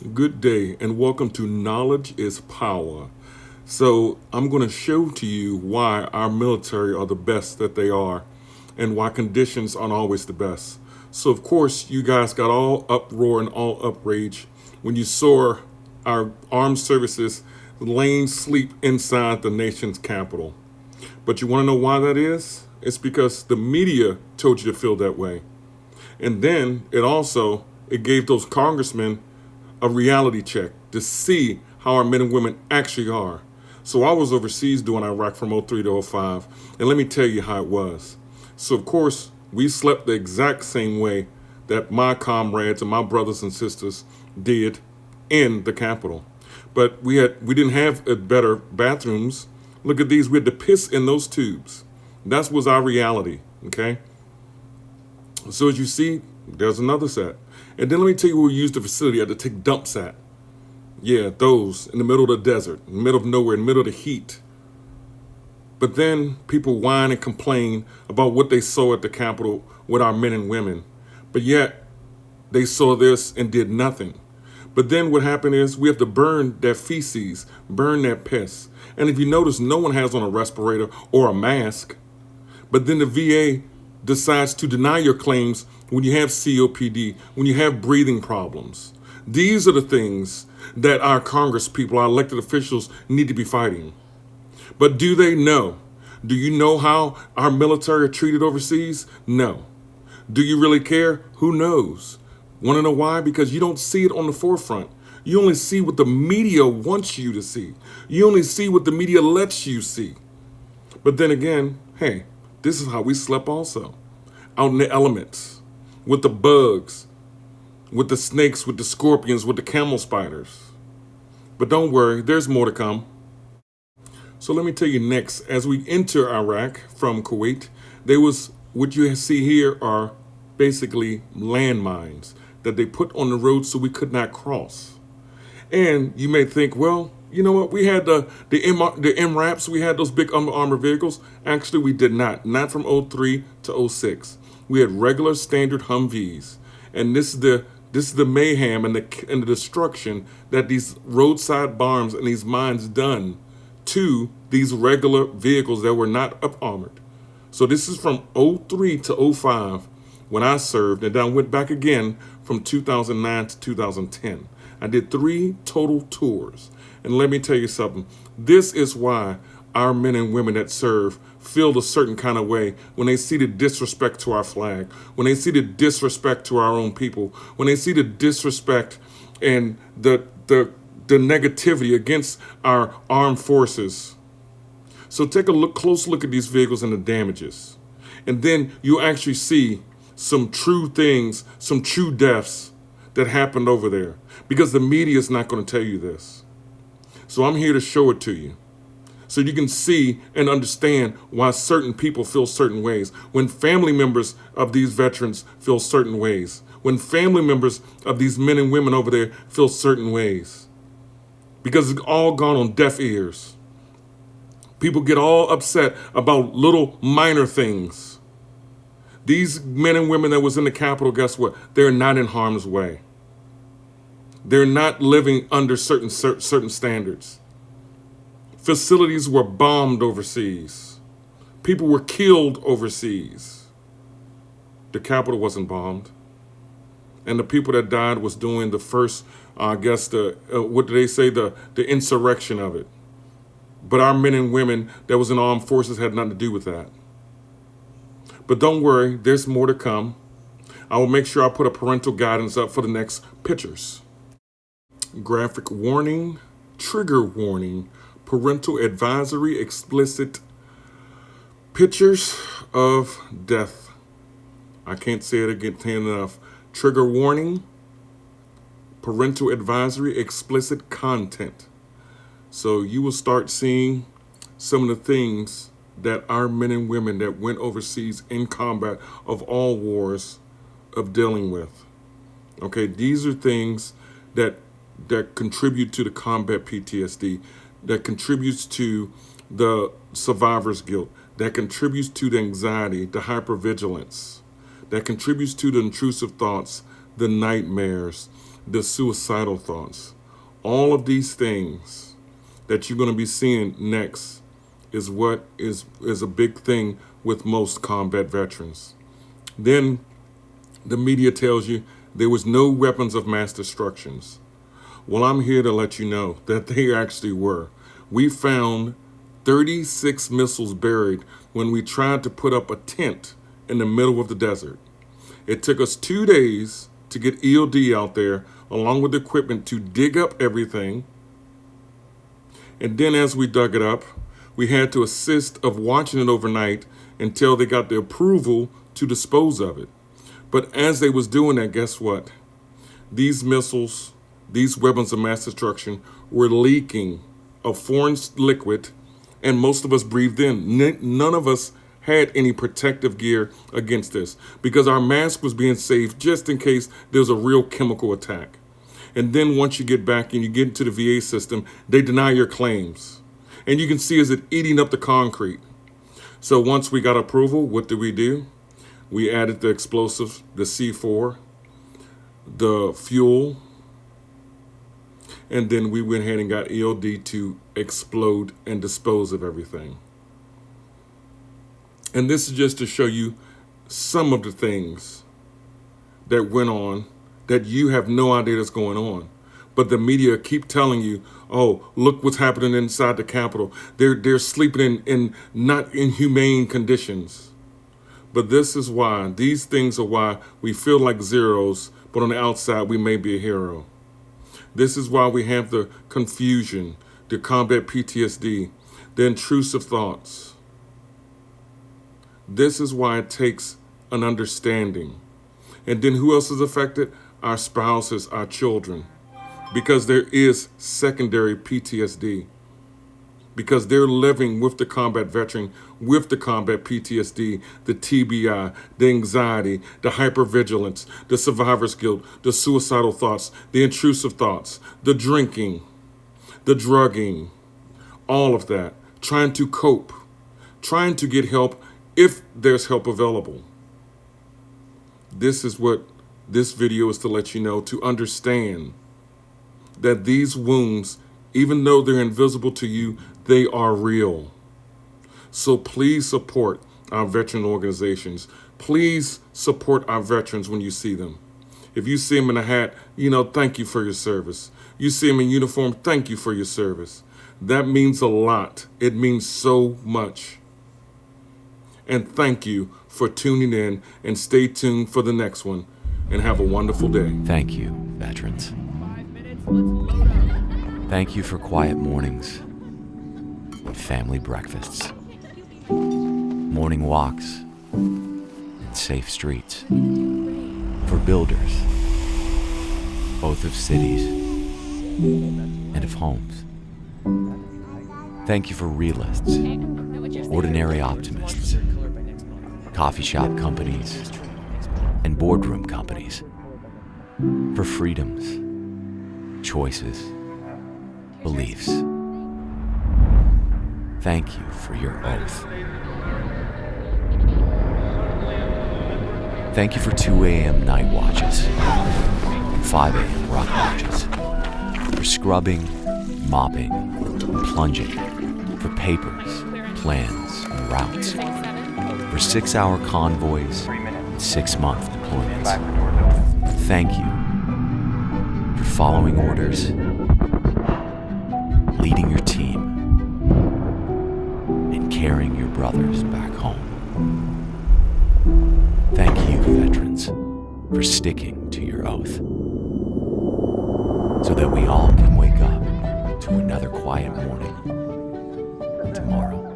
Good day and welcome to Knowledge is Power. So, I'm going to show to you why our military are the best that they are and why conditions aren't always the best. So, of course, you guys got all uproar and all outrage when you saw our armed services laying sleep inside the nation's capital. But you want to know why that is? It's because the media told you to feel that way. And then it gave those congressmen a reality check to see how our men and women actually are. So I was overseas doing Iraq from '03 to '05, and let me tell you how it was. So of course, we slept the exact same way that my comrades and my brothers and sisters did in the Capitol. But we didn't have better bathrooms. Look at these, we had to piss in those tubes. That was our reality, okay? So as you see, there's another set. And then let me tell you where we used the facility I had to take dumps at. Yeah, those in the middle of the desert, in the middle of nowhere, in the middle of the heat. But then people whine and complain about what they saw at the Capitol with our men and women. But yet, they saw this and did nothing. But then what happened is we have to burn that feces, burn that piss. And if you notice, no one has on a respirator or a mask. But then the VA decides to deny your claims when you have COPD, when you have breathing problems. These are the things that our Congress people, our elected officials need to be fighting. But do they know? Do you know how our military are treated overseas? No. Do you really care? Who knows? Want to know why? Because you don't see it on the forefront. You only see what the media wants you to see. You only see what the media lets you see. But then again, hey, this is how we slept also. Out in the elements, with the bugs, with the snakes, with the scorpions, with the camel spiders. But don't worry, there's more to come. So let me tell you next, as we enter Iraq from Kuwait, there was what you see here are basically landmines that they put on the road so we could not cross. And you may think, well, you know what? We had the MRAPs, we had those big armored vehicles. Actually, we did not from '03 to '06. We had regular standard Humvees, and this is the mayhem and the destruction that these roadside bombs and these mines done to these regular vehicles that were not up armored. So this is from '03 to '05 when I served, and then I went back again from 2009 to 2010. I did 3 total tours. And let me tell you something. This is why our men and women that serve feel a certain kind of way when they see the disrespect to our flag, when they see the disrespect to our own people, when they see the disrespect and the negativity against our armed forces. So take a close look at these vehicles and the damages. And then you actually see some true things, some true deaths that happened over there. Because the media is not going to tell you this. So I'm here to show it to you. So you can see and understand why certain people feel certain ways. When family members of these veterans feel certain ways. When family members of these men and women over there feel certain ways. Because it's all gone on deaf ears. People get all upset about little minor things. These men and women that was in the Capitol, guess what? They're not in harm's way. They're not living under certain standards. Facilities were bombed overseas. People were killed overseas. The Capitol wasn't bombed. And the people that died was doing the first, what do they say, the insurrection of it. But our men and women that was in armed forces had nothing to do with that. But don't worry, there's more to come. I will make sure I put a parental guidance up for the next pictures. Graphic warning, trigger warning, parental advisory, explicit pictures of death. I can't say it again enough. Trigger warning, parental advisory, explicit content. So you will start seeing some of the things that our men and women that went overseas in combat of all wars of dealing with. Okay, these are things that contribute to the combat PTSD, that contributes to the survivor's guilt, that contributes to the anxiety, the hypervigilance, that contributes to the intrusive thoughts, the nightmares, the suicidal thoughts. All of these things that you're going to be seeing next is what is a big thing with most combat veterans. Then the media tells you there was no weapons of mass destructions. Well, I'm here to let you know that they actually were. We found 36 missiles buried when we tried to put up a tent in the middle of the desert. It took us 2 days to get EOD out there, along with equipment, to dig up everything. And then as we dug it up, we had to assist of watching it overnight until they got the approval to dispose of it. But as they was doing that, guess what? These missiles, these weapons of mass destruction, were leaking a foreign liquid, and most of us breathed in. None of us had any protective gear against this because our mask was being saved just in case there's a real chemical attack. And then once you get back and you get into the VA system, they deny your claims. And you can see is it eating up the concrete. So once we got approval, what did we do? We added the explosives, the C4, the fuel, and then we went ahead and got EOD to explode and dispose of everything. And this is just to show you some of the things that went on that you have no idea that's going on. But the media keep telling you, oh, look what's happening inside the Capitol. They're sleeping in not inhumane conditions. But this is why, these things are why we feel like zeros, but on the outside we may be a hero. This is why we have the confusion, the combat PTSD, the intrusive thoughts. This is why it takes an understanding. And then who else is affected? Our spouses, our children. Because there is secondary PTSD. Because they're living with the combat veteran, with the combat PTSD, the TBI, the anxiety, the hypervigilance, the survivor's guilt, the suicidal thoughts, the intrusive thoughts, the drinking, the drugging, all of that. Trying to cope, trying to get help if there's help available. This is what this video is to let you know, to understand that these wounds, even though they're invisible to you, they are real. So please support our veteran organizations. Please support our veterans when you see them. If you see them in a hat, thank you for your service. You see them in uniform, thank you for your service. That means a lot. It means so much. And thank you for tuning in, and stay tuned for the next one, and have a wonderful day. Thank you, veterans. Thank you for quiet mornings and family breakfasts, morning walks and safe streets, for builders, both of cities and of homes. Thank you for realists, ordinary optimists, coffee shop companies, and boardroom companies, for freedoms, choices, beliefs. Thank you for your oath. Thank you for 2 a.m. night watches and 5 a.m. rock watches, for scrubbing, mopping, and plunging, for papers, plans, and routes, for 6-hour convoys and 6-month deployments. Thank you for following orders, leading your team, and carrying your brothers back home. Thank you, veterans, for sticking to your oath, so that we all can wake up to another quiet morning tomorrow.